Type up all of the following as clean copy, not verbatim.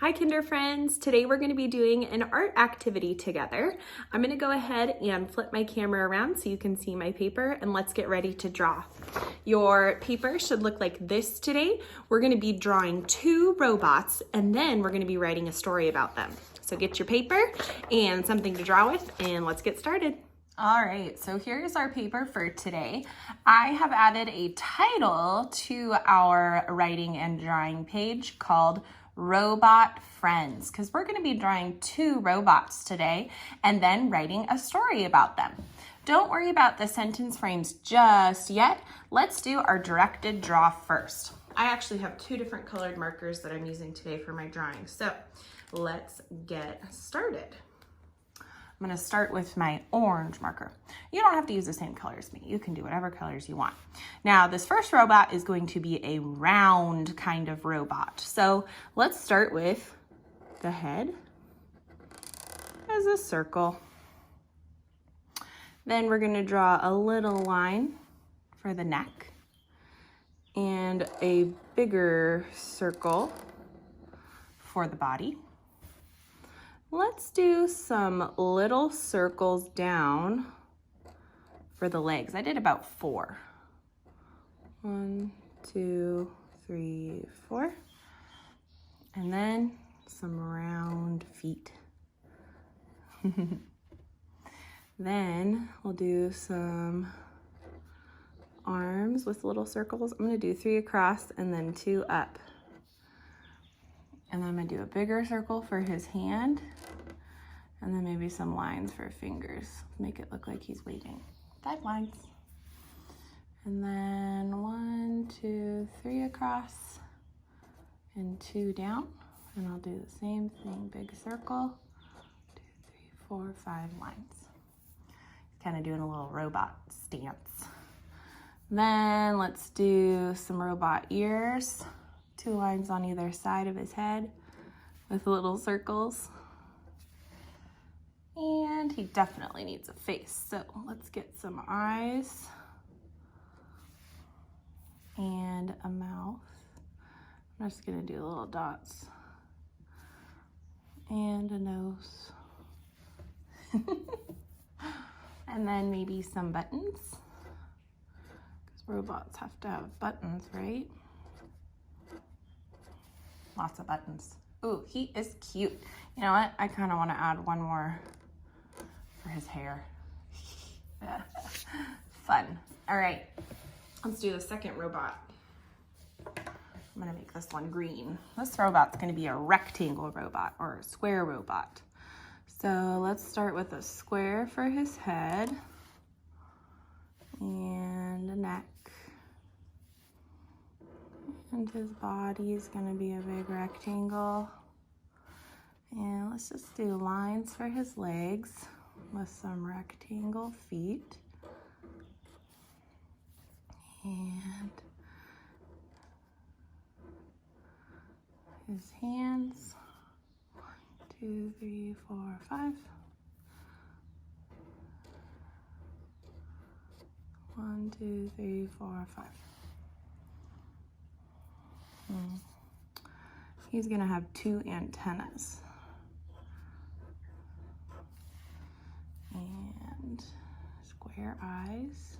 Hi Kinder friends, today we're going to be doing an art activity together. I'm going to go ahead and flip my camera around so you can see my paper, and let's get ready to draw. Your paper should look like this today. We're going to be drawing two robots and then we're going to be writing a story about them. So get your paper and something to draw with and let's get started. All right, so here's our paper for today. I have added a title to our writing and drawing page called Robot Friends, because we're going to be drawing two robots today and then writing a story about them. Don't worry about the sentence frames just yet. Let's do our directed draw first. I actually have two different colored markers that I'm using today for my drawing, so let's get started. I'm going to start with my orange marker. You don't have to use the same color as me. You can do whatever colors you want. Now, this first robot is going to be a round kind of robot. So let's start with the head as a circle. Then we're going to draw a little line for the neck and a bigger circle for the body. Let's do some little circles down for the legs. I did about 4. 1, 2, 3, 4. And then some round feet. Then we'll do some arms with little circles. I'm going to do 3 across and then 2 up. And then I'm going to do a bigger circle for his hand. And then maybe some lines for fingers. Make it look like he's waving. 5 lines. And then 1, 2, 3 across. And 2 down. And I'll do the same thing. Big circle. 2, 3, 4, 5 lines. Kind of doing a little robot stance. Then let's do some robot ears. 2 lines on either side of his head with little circles. And he definitely needs a face, so let's get some eyes and a mouth. I'm just gonna do little dots and a nose. And then maybe some buttons, because robots have to have buttons, right? Lots of buttons. Ooh, he is cute. You know what? I kind of want to add one more for his hair. Fun. All right, let's do the second robot. I'm going to make this one green. This robot's going to be a rectangle robot or a square robot. So let's start with a square for his head and a neck. And his body is going to be a big rectangle. And let's just do lines for his legs with some rectangle feet. And his hands. 1, 2, 3, 4, 5. 1, 2, 3, 4, 5. He's gonna have 2 antennas. And square eyes.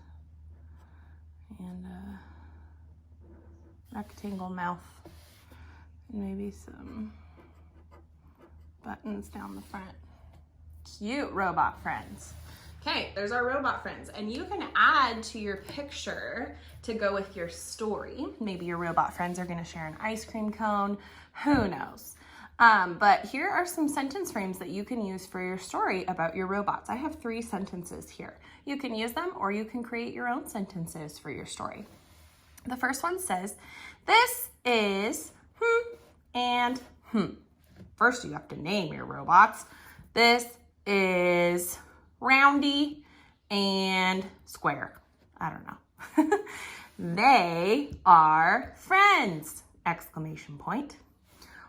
And a rectangle mouth. And maybe some buttons down the front. Cute robot friends. Okay, there's our robot friends, and you can add to your picture to go with your story. Maybe your robot friends are gonna share an ice cream cone, who knows? But here are some sentence frames that you can use for your story about your robots. I have 3 sentences here. You can use them or you can create your own sentences for your story. The first one says, this is and First you have to name your robots. This is Roundy and Square. I don't know. They are friends! Exclamation point.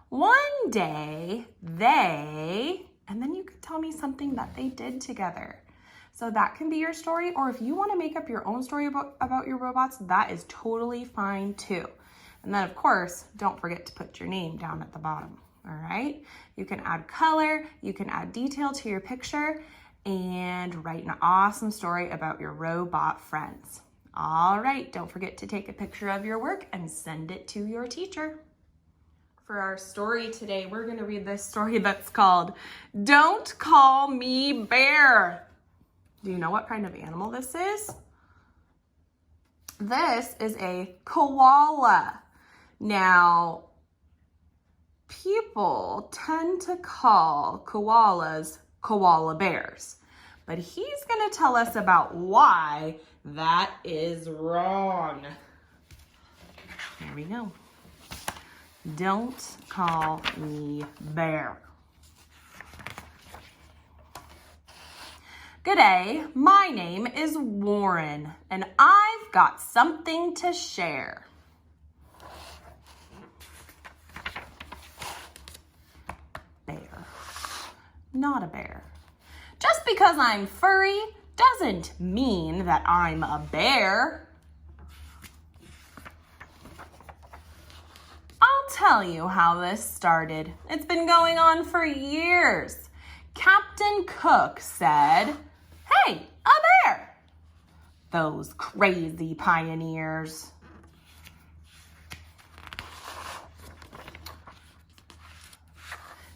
One day they, and then you could tell me something that they did together. So that can be your story, or if you want to make up your own story about your robots, that is totally fine too. And then of course, don't forget to put your name down at the bottom. All right, you can add color, you can add detail to your picture, and write an awesome story about your robot friends. All right, don't forget to take a picture of your work and send it to your teacher. For our story today, we're going to read this story that's called Don't Call Me Bear. Do you know what kind of animal this is? This is a koala. Now, people tend to call koalas koala bears, but he's going to tell us about why that is wrong. There we go. Don't call me bear. Good day, my name is Warren, and I've got something to share. Bear. Not a bear. Just because I'm furry doesn't mean that I'm a bear. I'll tell you how this started. It's been going on for years. Captain Cook said, "Hey, a bear!" Those crazy pioneers.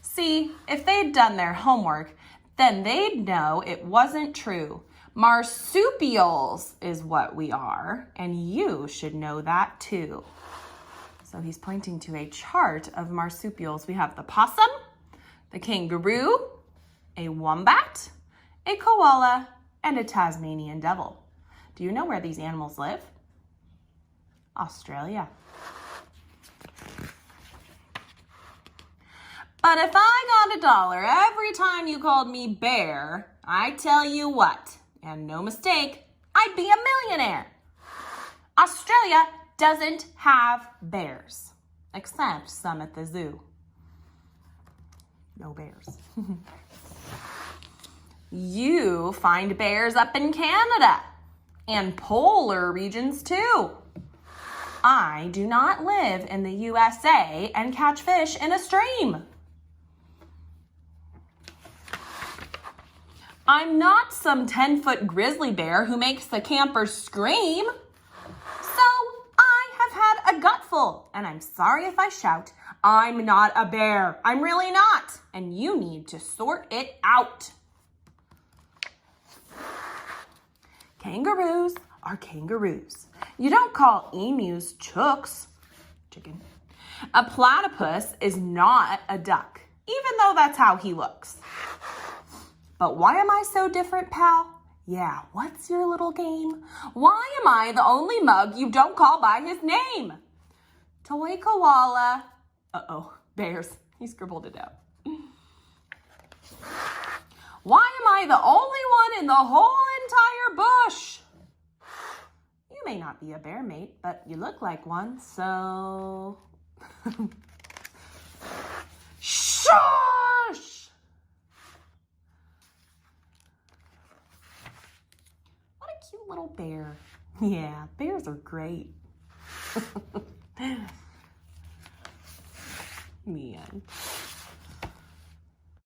See, if they'd done their homework, then they'd know it wasn't true. Marsupials is what we are, and you should know that too. So he's pointing to a chart of marsupials. We have the possum, the kangaroo, a wombat, a koala, and a Tasmanian devil. Do you know where these animals live? Australia. But if I got $1 every time you called me bear, I tell you what, and no mistake, I'd be a millionaire. Australia doesn't have bears, except some at the zoo. No bears. You find bears up in Canada and polar regions too. I do not live in the USA and catch fish in a stream. I'm not some 10-foot grizzly bear who makes the campers scream. So I have had a gutful, and I'm sorry if I shout. I'm not a bear. I'm really not. And you need to sort it out. Kangaroos are kangaroos. You don't call emus chooks, chicken. A platypus is not a duck, even though that's how he looks. But why am I so different, pal? Yeah, what's your little game? Why am I the only mug you don't call by his name? Toy koala. Uh-oh, bears. He scribbled it out. Why am I the only one in the whole entire bush? You may not be a bear, mate, but you look like one, so... Shush! What a cute little bear. Yeah, bears are great. Man.